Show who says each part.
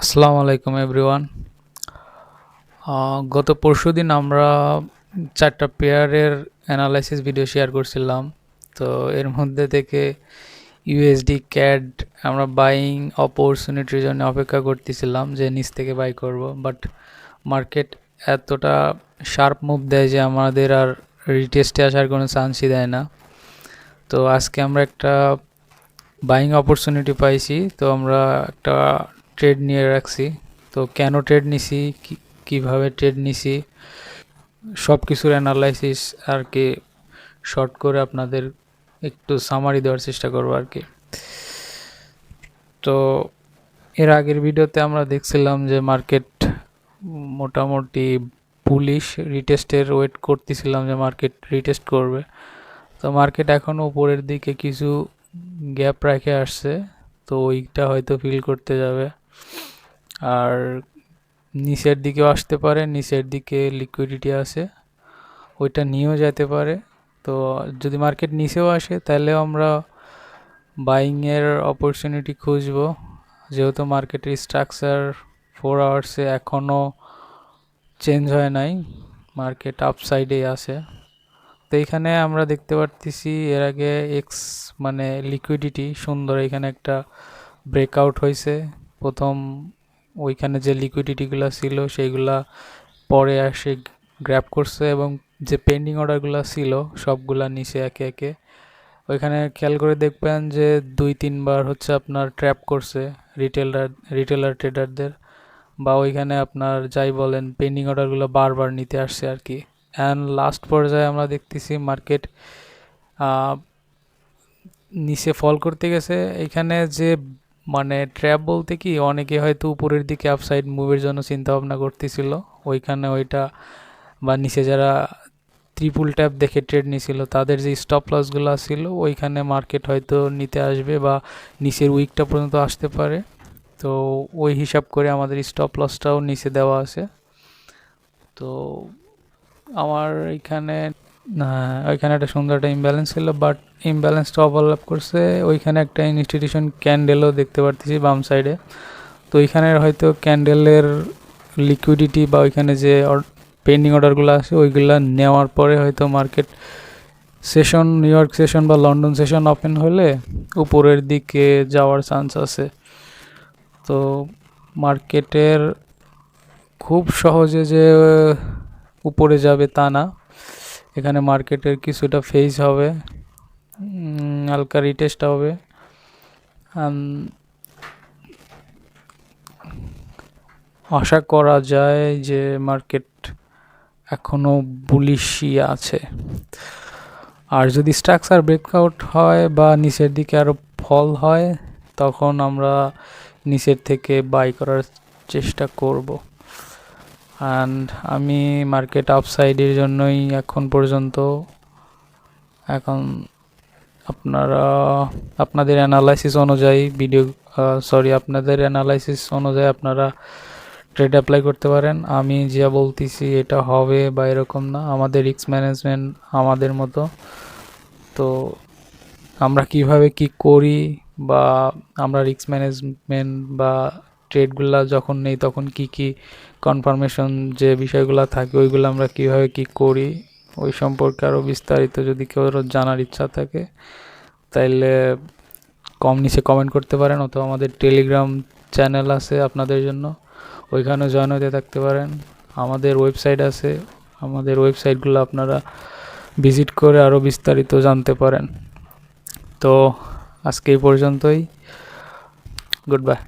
Speaker 1: আসসালামু আলাইকুম এভরিওয়ান। গত পরশুদিন আমরা 4টা পেয়ারের অ্যানালাইসিস ভিডিও শেয়ার করছিলাম। তো এর মধ্যে থেকে ইউএসডি ক্যাড আমরা বাইং অপরচুনিটির জন্য অপেক্ষা করতেছিলাম যে নিচ থেকে বাই করব, বাট মার্কেট এতটা শার্প মুভ দেয় যে আমাদের আর রিটেস্টে আসার কোনো চান্সই দেয় না। তো আজকে আমরা একটা বাইং অপরচুনিটি পাইছি, তো আমরা একটা ট্রেড নিয়ে রাখছি। তো কেন ট্রেড নিছি, কিভাবে ট্রেড নিছি, সব কিছুর অ্যানালাইসিস আর কি শর্ট করে আপনাদের একটু সামারি দেওয়ার চেষ্টা করবো আর কি। তো এর আগের ভিডিওতে আমরা দেখছিলাম যে মার্কেট মোটামুটি বুলিশ, রিটেস্টের ওয়েট করতেছিলাম যে মার্কেট রিটেস্ট করবে। তো মার্কেট এখনও উপরের দিকে কিছু গ্যাপ রেখে আসছে, তো ওইটা হয়তো ফিল করতে যাবে। আর নিচের দিকেও আসতে পারে, নিচের দিকে লিকুইডিটি আছে, ওইটা নিয়েও যেতে পারে। তো যদি মার্কেট নিচেও আসে তাহলেও আমরা বাইংয়ের অপরচুনিটি খুঁজবো, যেহেতু মার্কেটের স্ট্রাকচার 4 আওয়ার্সে এখনও চেঞ্জ হয় নাই, মার্কেট আপসাইডেই আছে। তো এখানে আমরা দেখতে পারতেছি এর আগে মানে লিকুইডিটি সুন্দর, এখানে একটা ব্রেকআউট হয়েছে। প্রথম ওইখানে যে লিকুইডিটিগুলো ছিল সেইগুলা পরে আসে গ্র্যাব করছে, এবং যে পেন্ডিং অর্ডারগুলো ছিল সবগুলা নিচে একে একে। ওইখানে খেয়াল করে দেখবেন যে 2-3 বার হচ্ছে আপনার ট্র্যাপ করছে রিটেলার ট্রেডারদের, বা ওইখানে আপনার যাই বলেন পেন্ডিং অর্ডারগুলো বারবার নিতে আসছে আর কি। অ্যান্ড লাস্ট পর্যায়ে আমরা দেখতেছি মার্কেট নিচে ফল করতে গেছে। এখানে যে মানে ট্র্যাপ বলতে কি, অনেকে হয়তো উপরের দিকে আপসাইড মুভের জন্য চিন্তা ভাবনা করতেছিল, ওইখানে ওইটা বা নিচে যারা ট্রিপুল ট্যাপ দেখে ট্রেড নিছিল তাদের যে স্টপ লসগুলো ছিল ওইখানে মার্কেট হয়তো নিতে আসবে বা নিচের উইকটা পর্যন্ত আসতে পারে। তো ওই হিসাব করে আমাদের স্টপ লসটাও নিচে দেওয়া আছে। তো আমার ওইখানে একটা সুন্দর একটা ইমব্যালেন্স ছিল, বাট ইমব্যালেন্সটা ওভারল্যাপ করছে। ওইখানে একটা ইনস্টিটিউশন ক্যান্ডেলও দেখতে পারতেছি বাম সাইডে। তো ওইখানে হয়তো ক্যান্ডেলের লিকুইডিটি বা ওইখানে যে পেন্ডিং অর্ডারগুলো আছে ওইগুলো নেওয়ার পরে হয়তো market session, new York session বা লন্ডন সেশন ওপেন হলে উপরের দিকে যাওয়ার চান্স আছে। তো মার্কেটের খুব সহজে যে উপরে যাবে তা না, এখানে মার্কেটের কিছুটা ফেজ হবে, হালকা রিটেস্ট হবে। আশা করা যায় যে মার্কেট এখনও বুলিশই আছে। আর যদি স্ট্রাকচার ব্রেকআউট হয় বা নিচের দিকে আরও ফল হয়, তখন আমরা নিচের থেকে বাই করার চেষ্টা করব। অ্যান্ড আমি মার্কেট আপসাইডের জন্যই এখন পর্যন্ত আপনাদের অ্যানালাইসিস অনুযায়ী আপনারা ট্রেড অ্যাপ্লাই করতে পারেন। আমি যা বলতেছি এটা হবে বা এরকম না, আমাদের রিস্ক ম্যানেজমেন্ট আমাদের মতো। তো আমরা কিভাবে কি করি, বা আমরা রিস্ক ম্যানেজমেন্ট বা ট্রেডগুলা যখন নেই তখন কি কনফার্মেশন যে বিষয়গুলো থাকে ওইগুলো আমরা কিভাবে কি করি, ওই সম্পর্কে আরও বিস্তারিত যদি কেউ জানার ইচ্ছা থাকে তাইলে নিচে কমেন্ট করতে পারেন, অথবা আমাদের টেলিগ্রাম চ্যানেল আছে আপনাদের জন্য, ওইখানে জয়েন হতে থাকতে পারেন। আমাদের ওয়েবসাইট আছে, আমাদের ওয়েবসাইটগুলো আপনারা ভিজিট করে আরও বিস্তারিত জানতে পারেন। তো আজকে এই পর্যন্তই, গুড বাই।